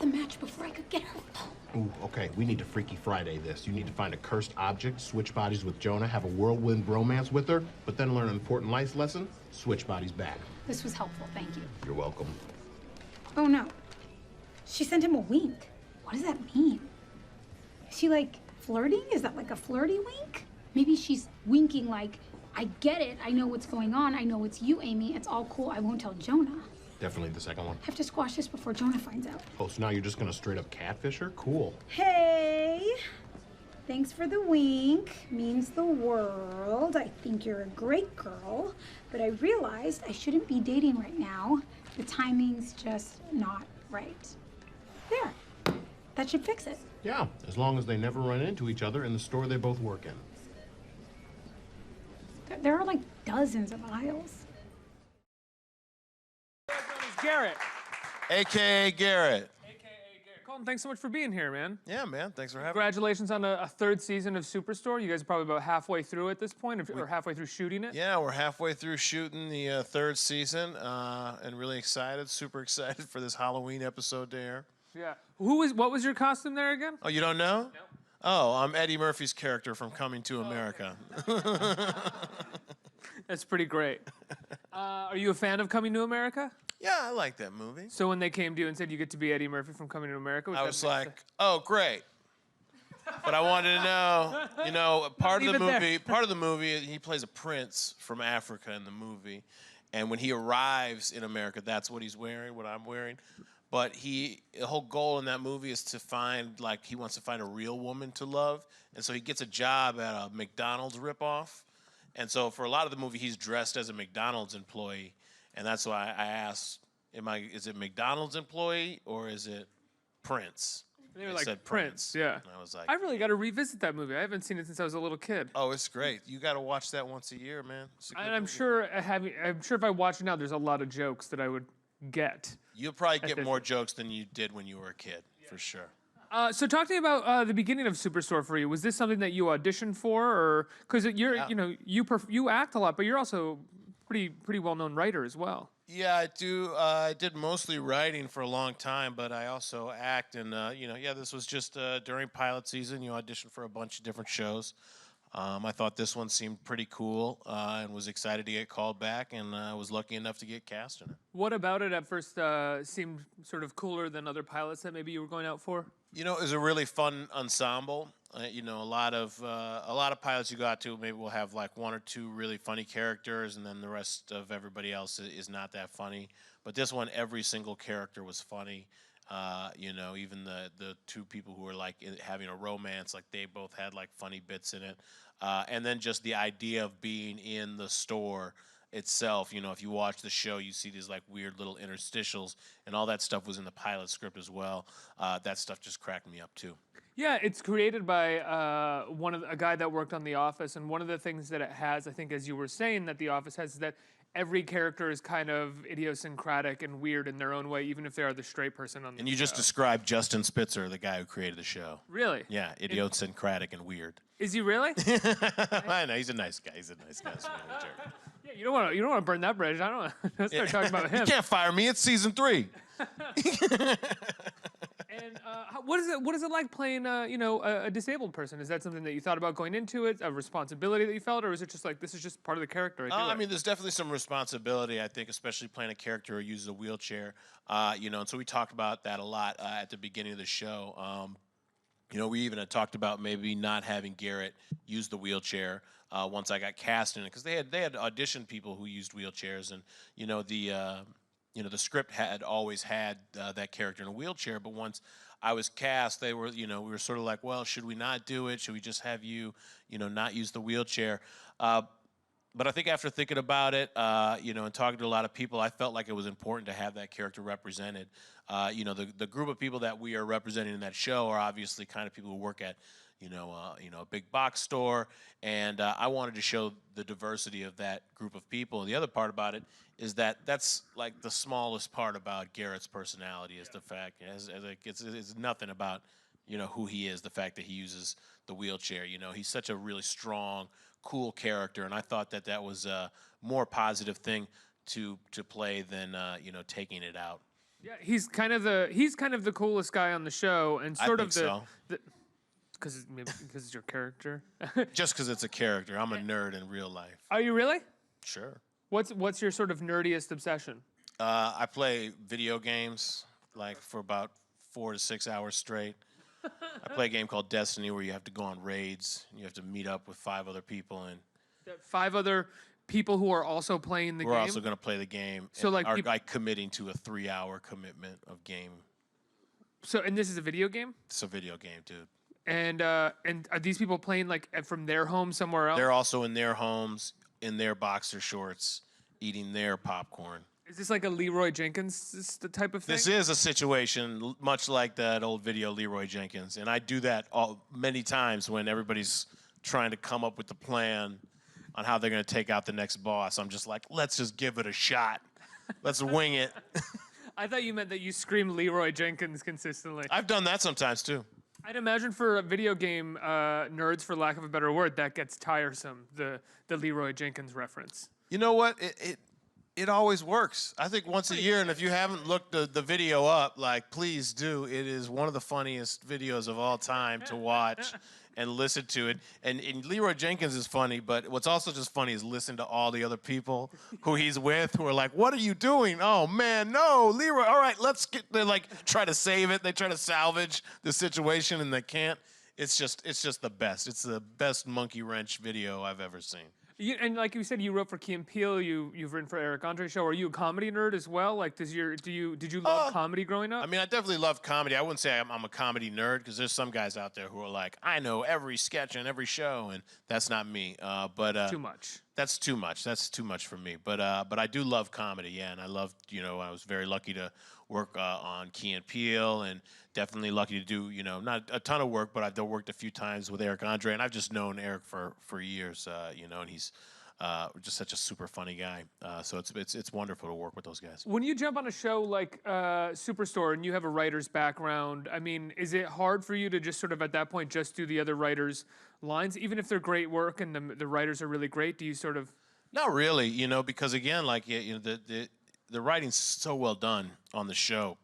the match before I could get her. Ooh, okay, we need to Freaky Friday this. You need to find a cursed object, switch bodies with Jonah, have a whirlwind romance with her, but then learn an important life lesson, switch bodies back. This was helpful, thank you. You're welcome. Oh no. She sent him a wink. What does that mean? Is she like flirting? Is that like a flirty wink? Maybe she's winking like, I get it, I know what's going on, I know it's you, Amy, it's all cool, I won't tell Jonah. Definitely the second one. I have to squash this before Jonah finds out. Oh, so now you're just gonna straight up catfish her? Cool. Hey, thanks for the wink. Means the world. I think you're a great girl, but I realized I shouldn't be dating right now. The timing's just not right. There, that should fix it. Yeah, as long as they never run into each other in the store they both work in. There are like dozens of aisles. Garrett. AKA Garrett. AKA Garrett. Colton, thanks so much for being here, man. Yeah, man. Thanks for having me. Congratulations on a third season of Superstore. You guys are probably about halfway through at this point, or halfway through shooting it. Yeah, we're halfway through shooting the third season, and really excited, super excited for this Halloween episode to air. Yeah. What was your costume there again? Oh, you don't know? No. Oh, I'm Eddie Murphy's character from Coming to America. That's pretty great. Are you a fan of Coming to America? Yeah, I like that movie. So when they came to you and said you get to be Eddie Murphy from Coming to America, I was like, oh, great. But I wanted to know, you know, part of the movie, he plays a prince from Africa in the movie. And when he arrives in America, that's what he's wearing, what I'm wearing. But the whole goal in that movie is to find, like, he wants to find a real woman to love. And so he gets a job at a McDonald's ripoff. And so for a lot of the movie, he's dressed as a McDonald's employee. And that's why I asked, is it McDonald's employee or is it Prince? They were like, Prince, yeah. And I was like, I really got to revisit that movie. I haven't seen it since I was a little kid. oh, it's great. You got to watch that once a year, man. And I'm sure if I watch it now, there's a lot of jokes that I would get. You'll probably get more jokes than you did when you were a kid, for sure. So talk to me about the beginning of Superstore for you. Was this something that you auditioned for, or because you act a lot, but you're also pretty well-known writer as well. Yeah, I do. I did mostly writing for a long time, but I also act. And this was just during pilot season. You audition for a bunch of different shows. I thought this one seemed pretty cool and was excited to get called back, and I was lucky enough to get cast in it. What about it at first seemed sort of cooler than other pilots that maybe you were going out for? You know, it was a really fun ensemble. A lot of pilots you go out to maybe will have like one or two really funny characters, and then the rest of everybody else is not that funny. But this one, every single character was funny. Even the two people who were like having a romance, like they both had like funny bits in it. And then just the idea of being in the store itself, if you watch the show, you see these like weird little interstitials, and all that stuff was in the pilot script as well. That stuff just cracked me up too. Yeah, it's created by a guy that worked on The Office, and one of the things that it has, I think, as you were saying, that The Office has, is that every character is kind of idiosyncratic and weird in their own way, even if they are the straight person on the show. And you just described Justin Spitzer, the guy who created the show. Really? Yeah, idiosyncratic and weird. Is he really? I know, he's a nice guy. He's a nice guy. Yeah, you don't want to burn that bridge. I don't want to start talking about him. You can't fire me. It's season 3. And what is it like playing a disabled person? Is that something that you thought about going into it, a responsibility that you felt, or is it just like this is just part of the character? I mean, there's definitely some responsibility, I think, especially playing a character who uses a wheelchair. And so we talked about that a lot at the beginning of the show. We even had talked about maybe not having Garrett use the wheelchair once I got cast in it, because they had auditioned people who used wheelchairs, and the script had always had that character in a wheelchair, but once I was cast, we were sort of like, well, should we not do it? Should we just have you, not use the wheelchair? But I think after thinking about it, and talking to a lot of people, I felt like it was important to have that character represented. The group of people that we are representing in that show are obviously kind of people who work at, a big box store, and I wanted to show the diversity of that group of people. And the other part about it is that that's like the smallest part about Garrett's personality is the fact it's nothing about who he is, the fact that he uses the wheelchair. He's such a really strong, cool character, and I thought that was a more positive thing to play than taking it out. Yeah, he's kind of the coolest guy on the show, and sort of so. Because it's your character. Just because it's a character. I'm a nerd in real life. Are you really? Sure. What's your sort of nerdiest obsession? I play video games like for about 4 to 6 hours straight. I play a game called Destiny where you have to go on raids. And you have to meet up with 5 other people and 5 other people who are also playing the game. We're also going to play the game. So and like are committing to a 3-hour commitment of game. So and this is a video game? It's a video game, dude. And are these people playing like from their home somewhere else? They're also in their homes, in their boxer shorts, eating their popcorn. Is this like a Leroy Jenkins type of thing? This is a situation much like that old video Leroy Jenkins, and I do that many times when everybody's trying to come up with the plan on how they're going to take out the next boss. I'm just like, let's just give it a shot. Let's wing it. I thought you meant that you scream Leroy Jenkins consistently. I've done that sometimes too. I'd imagine for a video game nerds, for lack of a better word, that gets tiresome, the Leroy Jenkins reference. You know what? It always works. I think once a year, and if you haven't looked the video up, like, please do. It is one of the funniest videos of all time to watch and listen to it. And Leroy Jenkins is funny, but what's also just funny is listen to all the other people who he's with who are like, what are you doing? Oh, man, no, Leroy, all right, they like try to save it. They try to salvage the situation, and they can't. It's just the best. It's the best monkey wrench video I've ever seen. And like you said, you wrote for Key and Peele. You've written for Eric Andre's show. Are you a comedy nerd as well? Like, did you love comedy growing up? I mean, I definitely love comedy. I wouldn't say I'm a comedy nerd because there's some guys out there who are like, I know every sketch and every show, and that's not me. But too much. That's too much. That's too much for me. But I do love comedy, yeah, and I loved. I was very lucky to work on Key and Peele, and definitely lucky to do not a ton of work, but I've worked a few times with Eric Andre, and I've just known Eric for years, and he's just such a super funny guy. So it's wonderful to work with those guys. When you jump on a show like Superstore and you have a writer's background, I mean, is it hard for you to just sort of at that point just do the other writers' lines, even if they're great work and the writers are really great? Do you sort of? Not really, because again, like the writing's so well done on the show.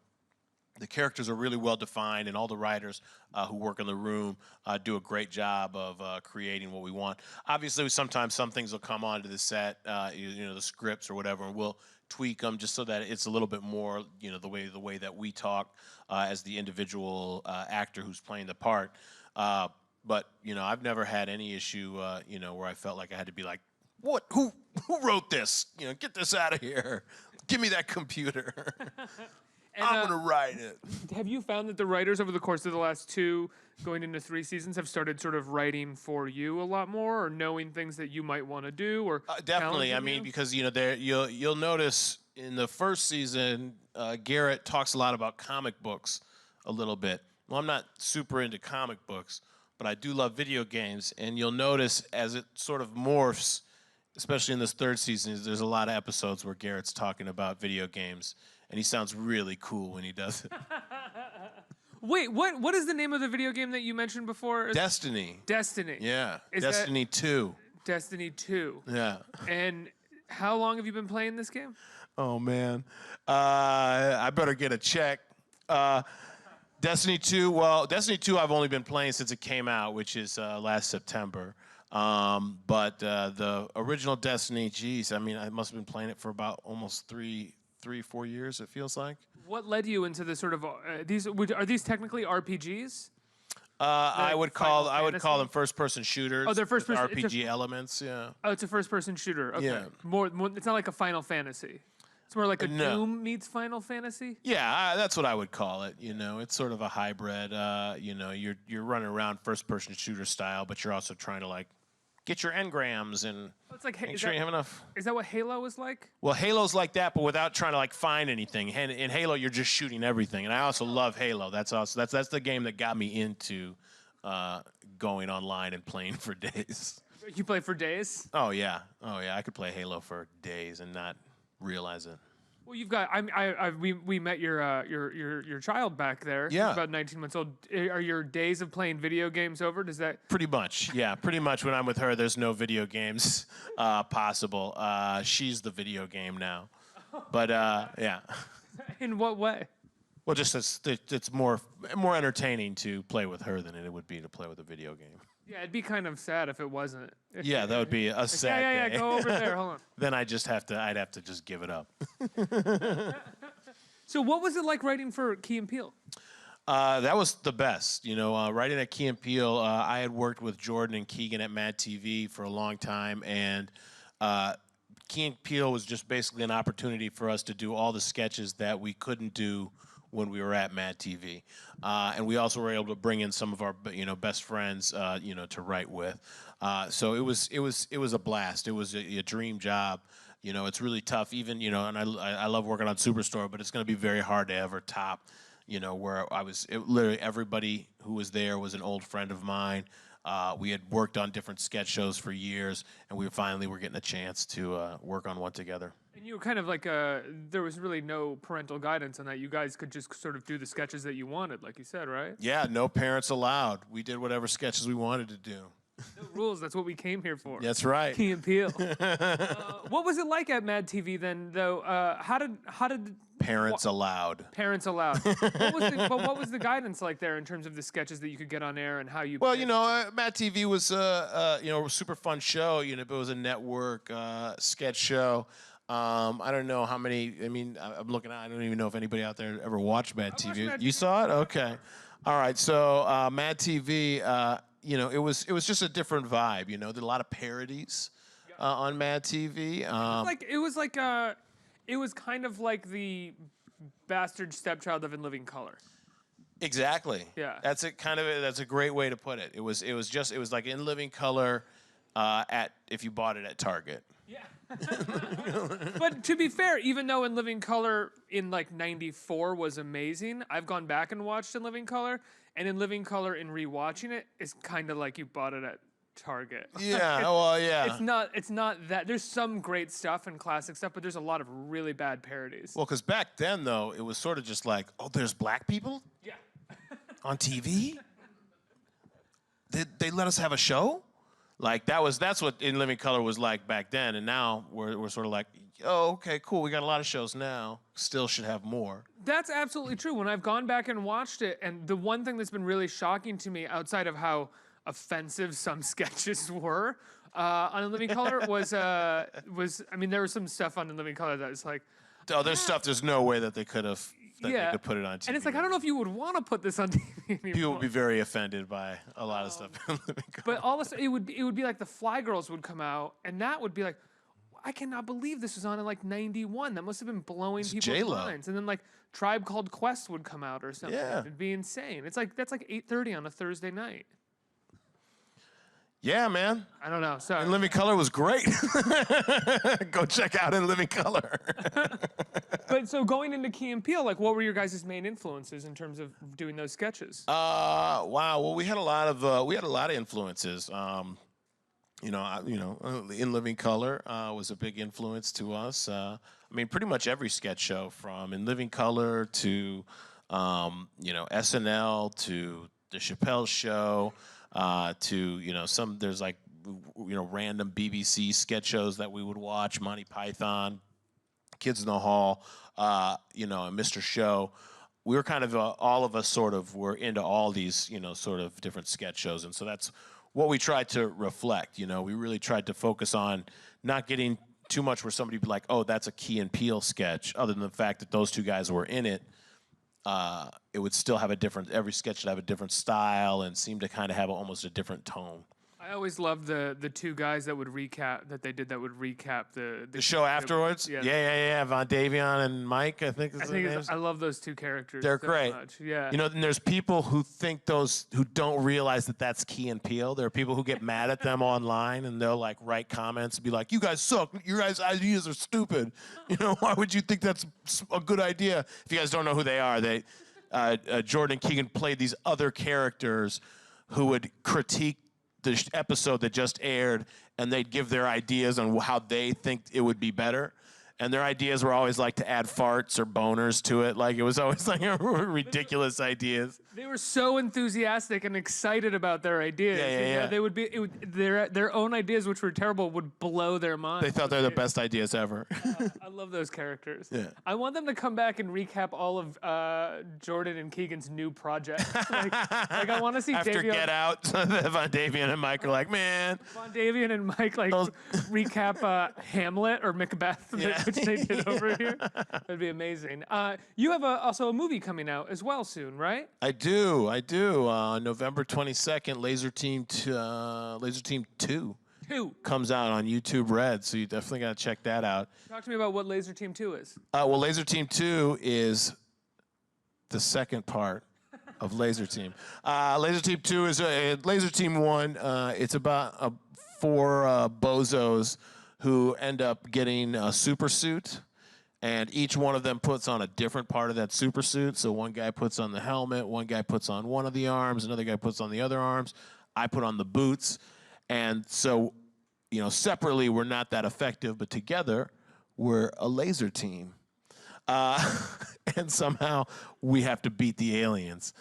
The characters are really well defined, and all the writers who work in the room do a great job of creating what we want. Obviously, sometimes some things will come onto the set, the scripts or whatever, and we'll tweak them just so that it's a little bit more, the way that we talk as the individual actor who's playing the part. But I've never had any issue, where I felt like I had to be like, what? Who wrote this? Get this out of here. Give me that computer. And, I'm going to write it. Have you found that the writers over the course of the last 2, going into 3 seasons, have started sort of writing for you a lot more, or knowing things that you might want to do, or definitely. I mean, because you'll notice in the first season, Garrett talks a lot about comic books a little bit. Well, I'm not super into comic books, but I do love video games, and you'll notice as it sort of morphs, especially in this 3rd season, there's a lot of episodes where Garrett's talking about video games. And he sounds really cool when he does it. Wait, what is the name of the video game that you mentioned before? Destiny. Destiny. Yeah. Destiny 2. Destiny 2. Yeah. And how long have you been playing this game? Oh, man. I better get a check. Destiny 2, Destiny 2 I've only been playing since it came out, which is last September. But the original Destiny, geez, I mean, I must have been playing it for about almost 3-4 years, it feels like. What led you into the sort of are these technically RPGs? I would call them first-person shooters. Oh, they're first-person RPG elements, yeah. Oh, it's a first-person shooter. Okay. Yeah. More. It's not like a Final Fantasy. It's more like a Doom meets Final Fantasy. Yeah, that's what I would call it. It's sort of a hybrid. You're running around first-person shooter style, but you're also trying to like get your engrams and make sure you have enough. Is that what Halo is like? Well, Halo's like that, but without trying to like find anything. And in Halo, you're just shooting everything. And I also love Halo. That's the game that got me into going online and playing for days. You play for days? Oh yeah. I could play Halo for days and not realize it. Well, you've got. We met your child back there. Yeah. She's about 19 months old. Are your days of playing video games over? Does that? Pretty much, yeah. Pretty much when I'm with her, there's no video games possible. She's the video game now, but yeah. In what way? Well, just it's more entertaining to play with her than it would be to play with a video game. Yeah, it'd be kind of sad if it wasn't. Yeah, that would be a sad Yeah, day. go over there. Hold on. Then I'd have to just give it up. So what was it like writing for Key and Peele? That was the best. Writing at Key and Peele, I had worked with Jordan and Keegan at Mad TV for a long time, and Key and Peele was just basically an opportunity for us to do all the sketches that we couldn't do when we were at Mad TV. And we also were able to bring in some of our best friends to write with. So it was a blast. It was a dream job. It's really tough, even, and I love working on Superstore, but it's going to be very hard to ever top, where literally everybody who was there was an old friend of mine. We had worked on different sketch shows for years, and we finally were getting a chance to work on one together. And you were kind of like there was really no parental guidance on that. You guys could just sort of do the sketches that you wanted, like you said, right? Yeah, no parents allowed. We did whatever sketches we wanted to do. No rules. That's what we came here for. That's right. Key and Peele. What was it like at Mad TV then, though? How did Parents allowed. Parents allowed. What was the guidance like there in terms of the sketches that you could get on air and how you? Well, Mad TV was a super fun show. It was a network sketch show. I don't know how many. I mean, I'm looking at. I don't even know if anybody out there ever watched Mad TV. Mad You TV. saw it? Okay. All right. So Mad TV. It was just a different vibe. There were a lot of parodies on Mad TV. It was kind of like the bastard stepchild of In Living Color. Exactly. Yeah. That's a great way to put it. It was like In Living Color if you bought it at Target. Yeah. But to be fair, even though In Living Color in like '94 was amazing, I've gone back and watched In Living Color, and In Living Color in rewatching it is kind of like you bought it at Target. Yeah. Well, yeah. It's not that. There's some great stuff and classic stuff, but there's a lot of really bad parodies. Well, because back then though, it was sort of just like, oh, there's black people Yeah. on TV. They let us have a show. Like that's what In Living Color was like back then, and now we're sort of like, oh, okay, cool. We got a lot of shows now. Still should have more. That's absolutely true. When I've gone back and watched it, and the one thing that's been really shocking to me, outside of how offensive some sketches were on In Living Color, was I mean, there was some stuff on In Living Color that was like, Oh, there's stuff. There's no way that they could yeah, they could put it on TV. and it's like, I don't know if you would want to put this on TV anymore. People would be very offended by a lot of stuff in Living Color. But all of a sudden, it would be like the Fly Girls would come out, and that would be like, I cannot believe this was on in like '91. That must have been blowing people's J-Lo. minds. And then like Tribe Called Quest would come out or something. Yeah. It'd be insane. It's like that's like 8:30 on a Thursday night. Yeah, man. I don't know. So In Living Color was great. Go check out In Living Color. But so going into Key and Peele, like, what were your guys' main influences in terms of doing those sketches? Wow. Well, we had a lot of influences. In Living Color was a big influence to us. I mean, pretty much every sketch show, from In Living Color to SNL to The Chappelle Show to there's like random BBC sketch shows that we would watch, Monty Python, Kids in the Hall, and Mr. Show. We were kind of all of us sort of were into all these sort of different sketch shows, and so that's what we tried to reflect. We really tried to focus on not getting too much where somebody would be like, oh, that's a Key and Peele sketch, other than the fact that those two guys were in it. It would still have every sketch should have a different style and seem to kind of have almost a different tone. I always loved the two guys that would recap the show afterwards. Yeah. Von Davion and Mike, I think. I love those two characters. They're so great. Much. Yeah. And there's people who who don't realize that that's Key and Peele. There are people who get mad at them online, and they'll like write comments and be like, "You guys suck. Your guys' ideas are stupid. Why would you think that's a good idea?" If you guys don't know who they are, Jordan and Keegan played these other characters who would critique the episode that just aired, and they'd give their ideas on how they think it would be better. And their ideas were always like to add farts or boners to it. Like, it was always like ridiculous ideas. They were so enthusiastic and excited about their ideas. Yeah. They would be their own ideas, which were terrible, would blow their mind. They thought they're the best ideas ever. I love those characters. Yeah. I want them to come back and recap all of Jordan and Keegan's new project. like I want to see After Davey Get Out, Von Davian and Mike are like, man. Von Davian and Mike like recap Hamlet or Macbeth, which they did over here. That'd be amazing. You have also a movie coming out as well soon, right? I do. November 22nd, Laser Team 2 comes out on YouTube Red, so you definitely got to check that out. Talk to me about what Laser Team 2 is. Well, Laser Team 2 is the second part of Laser Team. Laser Team 2 is Laser Team 1. It's about 4 bozos who end up getting a super suit. And each one of them puts on a different part of that super suit. So one guy puts on the helmet, one guy puts on one of the arms, another guy puts on the other arms. I put on the boots. And so, separately, we're not that effective, but together, we're a laser team. And somehow, we have to beat the aliens.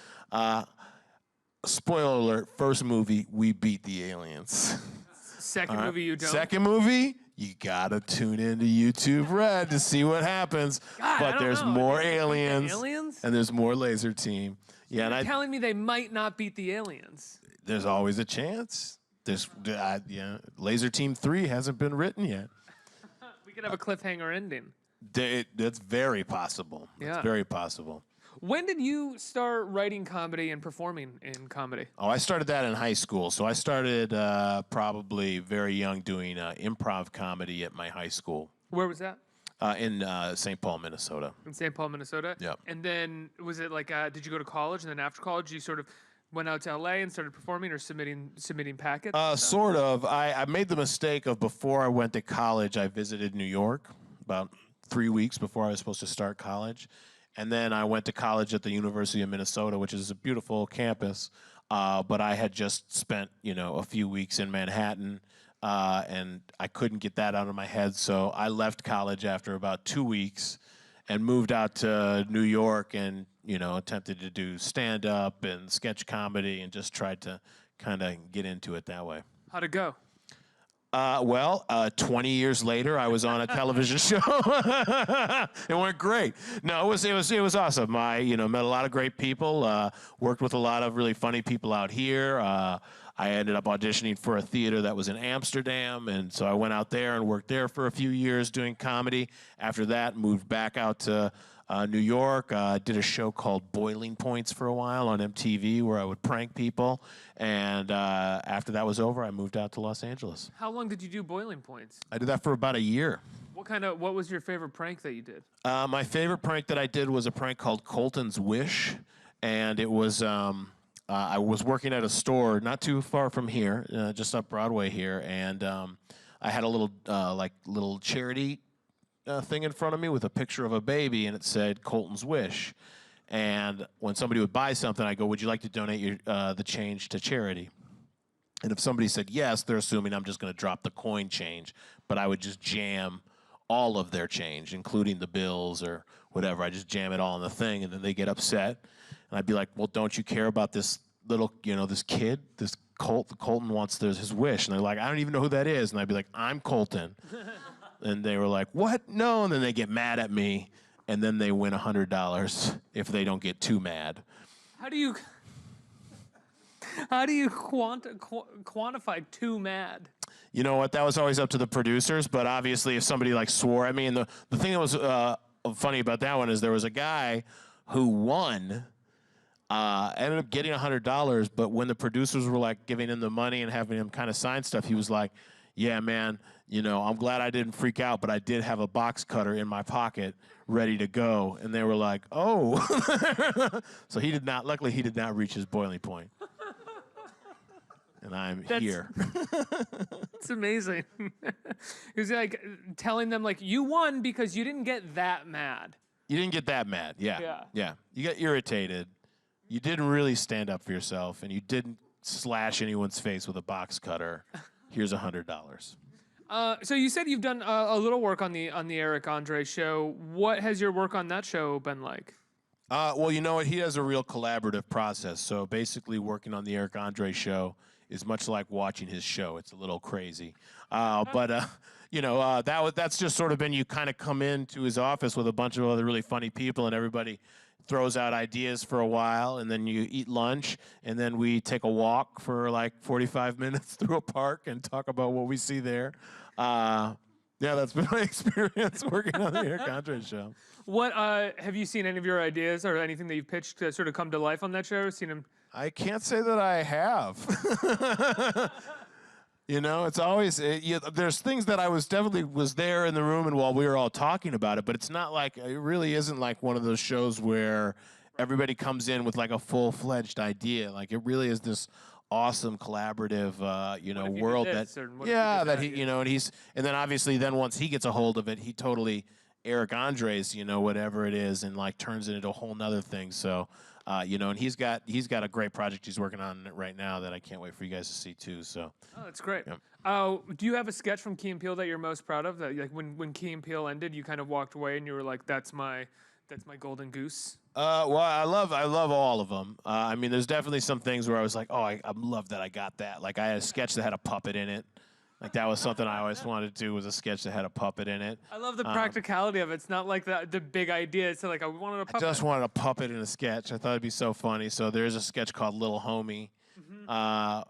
Spoiler alert, first movie, we beat the aliens. Second movie, you don't? Second movie, you gotta tune into YouTube Red to see what happens. God, but there's more aliens, aliens, and there's more Laser Team. Yeah, You're telling me they might not beat the aliens. There's always a chance. Laser Team 3 hasn't been written yet. We could have a cliffhanger ending. That's very possible. Yeah. It's very possible. When did you start writing comedy and performing in comedy? Oh, I started that in high school. So I started probably very young doing improv comedy at my high school. Where was that? In St. Paul, Minnesota. In St. Paul, Minnesota? Yep. And then was it like, did you go to college, and then after college you sort of went out to LA and started performing or submitting packets? Sort of. I made the mistake of before I went to college, I visited New York about 3 weeks before I was supposed to start college. And then I went to college at the University of Minnesota, which is a beautiful campus. But I had just spent, a few weeks in Manhattan, and I couldn't get that out of my head. So I left college after about 2 weeks and moved out to New York and, attempted to do stand-up and sketch comedy and just tried to kind of get into it that way. How'd it go? 20 years later, I was on a television show. It went great. No, it was awesome. I, met a lot of great people, worked with a lot of really funny people out here. I ended up auditioning for a theater that was in Amsterdam, and so I went out there and worked there for a few years doing comedy. After that, moved back out to New York, did a show called Boiling Points for a while on MTV where I would prank people. And after that was over, I moved out to Los Angeles. How long did you do Boiling Points? I did that for about a year. What was your favorite prank that you did? My favorite prank that I did was a prank called Colton's Wish. And it was, I was working at a store not too far from here, just up Broadway here. And I had a little charity thing in front of me with a picture of a baby, and it said Colton's Wish. And when somebody would buy something, I go, would you like to donate the change to charity? And if somebody said yes, they're assuming I'm just going to drop the coin change, but I would just jam all of their change, including the bills or whatever. I just jam it all in the thing, and then they get upset. And I'd be like, well, don't you care about this little, this kid, this Colton wants his wish. And they're like, I don't even know who that is. And I'd be like, I'm Colton. And they were like, what? No. And then they get mad at me, and then they win $100 if they don't get too mad. How do you quantify too mad? You know what? That was always up to the producers, but obviously if somebody swore at me, and the thing that was funny about that one is there was a guy who won, ended up getting $100, but when the producers were giving him the money and having him kind of sign stuff, he was like, yeah, man, I'm glad I didn't freak out, but I did have a box cutter in my pocket ready to go. And they were like, oh. So luckily he did not reach his boiling point. And I'm here. It's amazing. He was telling them you won because you didn't get that mad. You didn't get that mad, yeah. You got irritated. You didn't really stand up for yourself, and you didn't slash anyone's face with a box cutter. Here's $100. So you said you've done a little work on the Eric Andre show. What has your work on that show been like? Well, you know what? He has a real collaborative process. So basically, working on the Eric Andre show is much like watching his show. It's a little crazy, but that's just sort of been, you kind of come into his office with a bunch of other really funny people, and everybody throws out ideas for a while, and then you eat lunch, and then we take a walk for like 45 minutes through a park and talk about what we see there. Yeah, that's been my experience working on the Eric Andre show. What have you seen any of your ideas or anything that you've pitched to sort of come to life on that show? Seen him? I can't say that I have. You know, it's always there's things that I was there in the room and while we were all talking about it, but it's not like, it really isn't like one of those shows where everybody comes in with like a full-fledged idea. Like, it really is this awesome collaborative world that and then obviously then once he gets a hold of it, he totally Eric Andre's whatever it is, and like turns it into a whole nother thing. So and he's got a great project he's working on right now that I can't wait for you guys to see too. So that's great. Yeah. Do you have a sketch from Key and Peele that you're most proud of? That, like, when Key and Peele ended, you kind of walked away and you were like, that's my golden goose? Well, I love all of them. I mean, there's definitely some things where I was like, oh, I love that I got that. Like, I had a sketch that had a puppet in it. Like, that was something I always wanted to do, was a sketch that had a puppet in it. I love the practicality of it. It's not like the big idea. It's like, I wanted a puppet. I just wanted a puppet in a sketch. I thought it'd be so funny. So there's a sketch called Little Homie.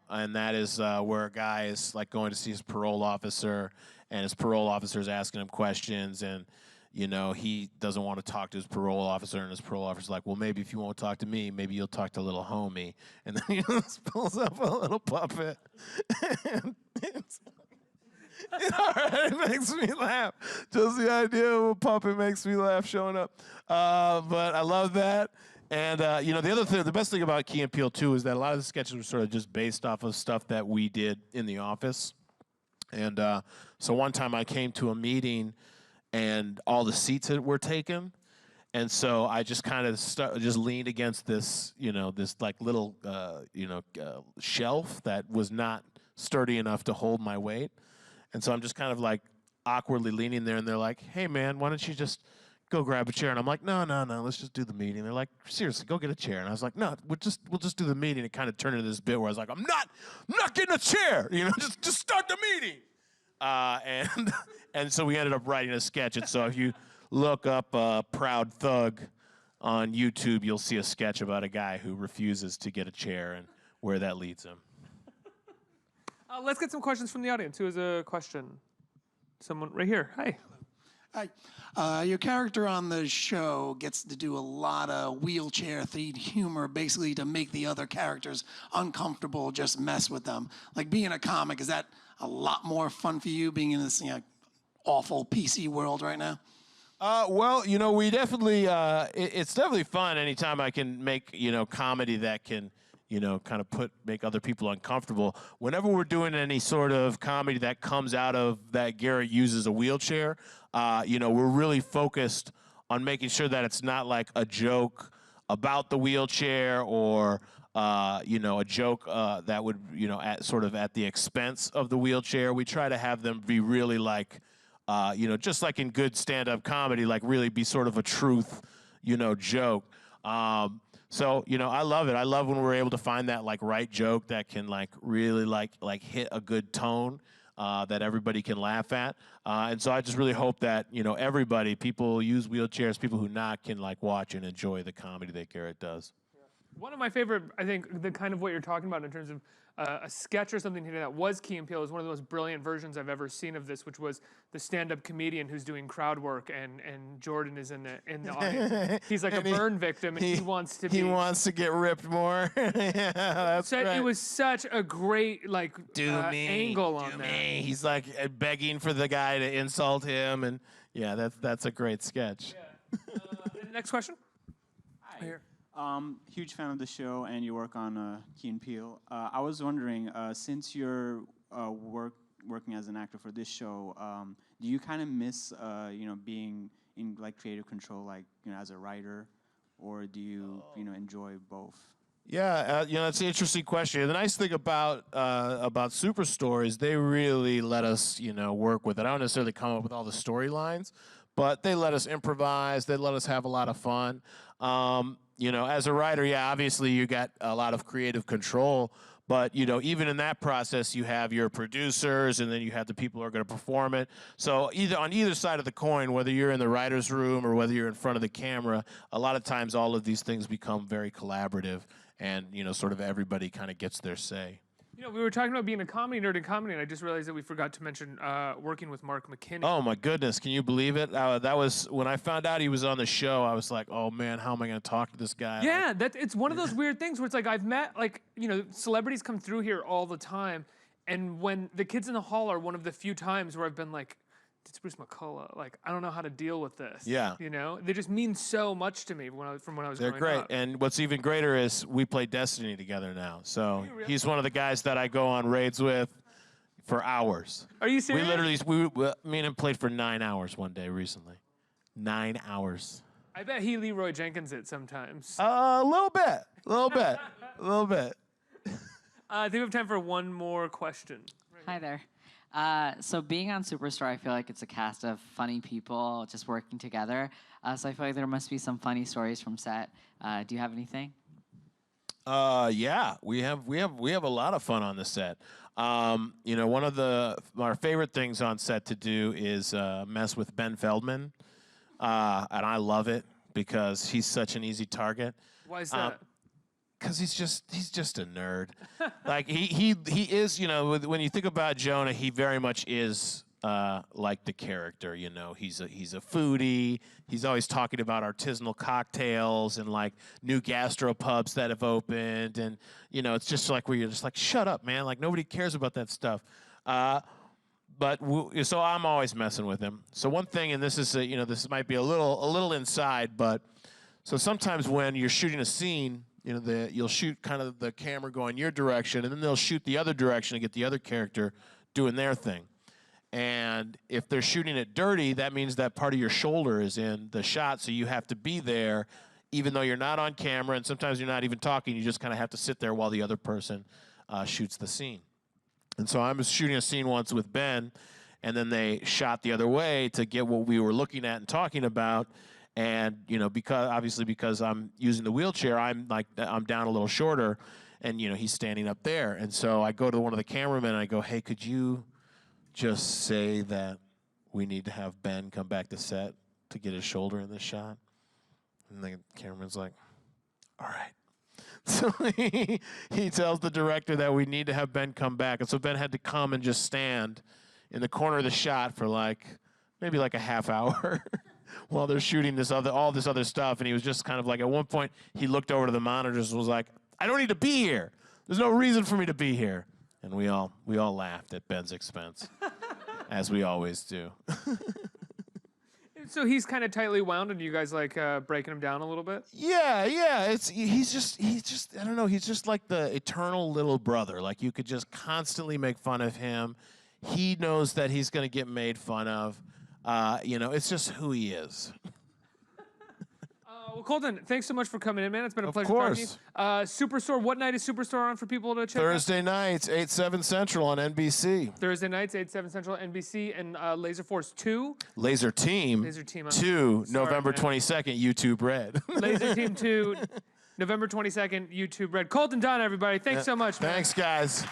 And that is where a guy is like going to see his parole officer, and his parole officer is asking him questions, and he doesn't want to talk to his parole officer, and his parole officer's like, well, maybe if you won't talk to me, maybe you'll talk to Little Homie. And then he just pulls up a little puppet. And it makes me laugh. Just the idea of a puppet makes me laugh showing up. But I love that. And, the best thing about Key and Peele, too, is that a lot of the sketches were sort of just based off of stuff that we did in the office. And so one time I came to a meeting, and all the seats were taken. And so I just kind of just leaned against this, this like little, shelf that was not sturdy enough to hold my weight. And so I'm just kind of like awkwardly leaning there, and they're like, hey, man, why don't you just go grab a chair? And I'm like, no, let's just do the meeting. They're like, seriously, go get a chair. And I was like, no, we'll just do the meeting. It kind of turned into this bit where I was like, I'm not getting a chair, just start the meeting. And so we ended up writing a sketch. And so if you look up Proud Thug on YouTube, you'll see a sketch about a guy who refuses to get a chair and where that leads him. Let's get some questions from the audience. Who has a question? Someone right here. Hi. Hi. Your character on the show gets to do a lot of wheelchair-themed humor, basically to make the other characters uncomfortable, just mess with them. Like, being a comic, is that a lot more fun for you, being in this awful PC world right now? Well, we definitely, it's definitely fun anytime I can make, comedy that can, kind of make other people uncomfortable. Whenever we're doing any sort of comedy that comes out of that Garrett uses a wheelchair, we're really focused on making sure that it's not like a joke about the wheelchair or, a joke that would, at the expense of the wheelchair. We try to have them be really like, just like in good stand-up comedy, like really be sort of a truth, joke. So, I love it. I love when we're able to find that like right joke that can like really like hit a good tone that everybody can laugh at. And so I just really hope that, everybody, people use wheelchairs, people who not, can like watch and enjoy the comedy that Garrett does. One of my favorite, I think, the kind of what you're talking about in terms of a sketch or something that was Key and Peele is one of the most brilliant versions I've ever seen of this, which was the stand-up comedian who's doing crowd work, and Jordan is in the audience. He's like a burn victim, and he wants to be. He wants to get ripped more. Yeah, that's right. It was such a great angle on that. He's like begging for the guy to insult him, and yeah, that's a great sketch. Yeah. Next question. Hi. Here. Huge fan of the show and your work on Key and Peele. I was wondering, since you're working as an actor for this show, do you kind of miss, being in like creative control, like as a writer, or do you enjoy both? Yeah, that's an interesting question. The nice thing about Superstore is they really let us, work with it. I don't necessarily come up with all the storylines, but they let us improvise. They let us have a lot of fun. You know, as a writer, yeah, obviously you got a lot of creative control, but, you know, even in that process, you have your producers, and then you have the people who are going to perform it. So on either side of the coin, whether you're in the writer's room or whether you're in front of the camera, a lot of times all of these things become very collaborative, and, you know, sort of everybody kind of gets their say. You know, we were talking about being a comedy nerd in comedy, and I just realized that we forgot to mention working with Marc Mckenna. Oh, my goodness. Can you believe it? That was, when I found out he was on the show, I was like, oh, man, how am I going to talk to this guy? Yeah, it's one of those weird things where it's like I've met, like, you know, celebrities come through here all the time, and when the Kids in the Hall are one of the few times where I've been like, it's Bruce McCullough. Like, I don't know how to deal with this. Yeah. You know? They just mean so much to me from when I was growing up. They're great. And what's even greater is we play Destiny together now. So he's one of the guys that I go on raids with for hours. Are you serious? Me and him played for 9 hours one day recently. 9 hours. I bet he Leroy Jenkins it sometimes. A little bit. A little bit. I think we have time for one more question. Hi there. So being on Superstore, I feel like it's a cast of funny people just working together. So I feel like there must be some funny stories from set. Do you have anything? Yeah, we have a lot of fun on the set. You know, one of our favorite things on set to do is mess with Ben Feldman, and I love it because he's such an easy target. Why is that? Because he's just a nerd. Like he is, you know, when you think about Jonah, he very much is like the character. You know, he's a foodie. He's always talking about artisanal cocktails and like new gastropubs that have opened, and you know, it's just like where you're just like, shut up, man. Like nobody cares about that stuff. So I'm always messing with him. So one thing, and this is you know, this might be a little inside, but so sometimes when you're shooting a scene, you know, you'll shoot kind of the camera going your direction, and then they'll shoot the other direction to get the other character doing their thing. And if they're shooting it dirty, that means that part of your shoulder is in the shot, so you have to be there even though you're not on camera, and sometimes you're not even talking. You just kind of have to sit there while the other person shoots the scene. And so I was shooting a scene once with Ben, and then they shot the other way to get what we were looking at and talking about. And, you know, because I'm using the wheelchair, I'm down a little shorter, and, you know, he's standing up there. And so I go to one of the cameramen and I go, hey, could you just say that we need to have Ben come back to set to get his shoulder in this shot? And the cameraman's like, all right. So he tells the director that we need to have Ben come back. And so Ben had to come and just stand in the corner of the shot for maybe a half hour. While they're shooting all this other stuff, and he was just kind of like, at one point, he looked over to the monitors and was like, I don't need to be here. There's no reason for me to be here. And we all laughed at Ben's expense, as we always do. So he's kind of tightly wound, and you guys like breaking him down a little bit? Yeah. He's just I don't know. He's just like the eternal little brother. Like you could just constantly make fun of him. He knows that he's going to get made fun of. You know, it's just who he is. Well, Colton, thanks so much for coming in, man. It's been a pleasure Of talking to you. course. Superstore, what night is Superstore on for people to check out? Thursday nights, 8, 7 Central on NBC. Thursday nights, 8, 7 Central, NBC, and Laser Force 2. Laser Team 2, November 22nd, YouTube Red. Laser Team 2, November 22nd, YouTube Red. Colton Dunn, everybody. Thanks so much, man. Thanks, guys.